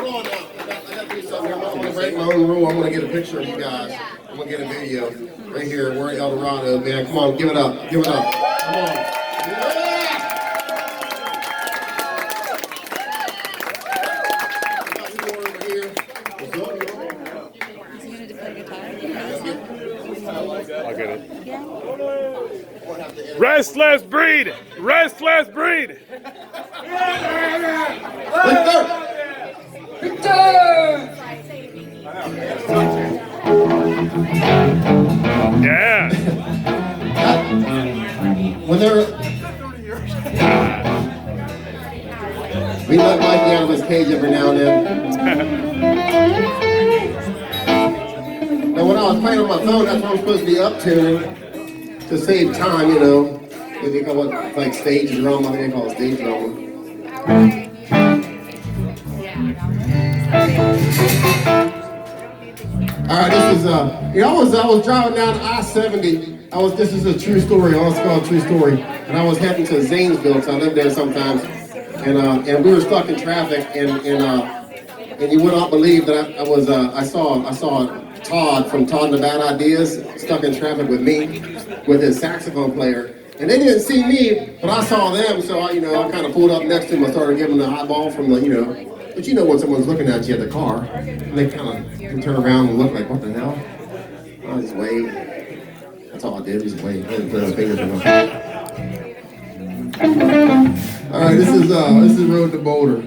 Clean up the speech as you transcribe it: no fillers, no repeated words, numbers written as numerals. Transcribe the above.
on now. I got to do something. I'm going to break my own rule. I'm going to get a picture of you guys. I'm going to get a video right here. We're in El Dorado, man. Come on, give it up. Give it up. Come on. Yeah! I'll get it. Restless Breed! Restless Breed! Yeah! When they're... We let Mikey out of his cage every now and then. Now when I was playing on my phone, that's what I'm supposed to be up to save time, you know. They call it like stage drama. I think they call it stage drama. All right, this is I was driving down I-70. This is a true story. It's called a true story. And I was heading to Zanesville, because I live there sometimes. And we were stuck in traffic, and you would not believe that I saw Todd from Todd and the Bad Ideas stuck in traffic with me, with his saxophone player. And they didn't see me, but I saw them, so I kind of pulled up next to him and started giving them the eyeball from the, but when someone's looking at you at the car, and they kind of turn around and look like, what the hell? I just waved. That's all I did, just wave. I didn't put my fingers in my mouth. All right, this is Road to Boulder.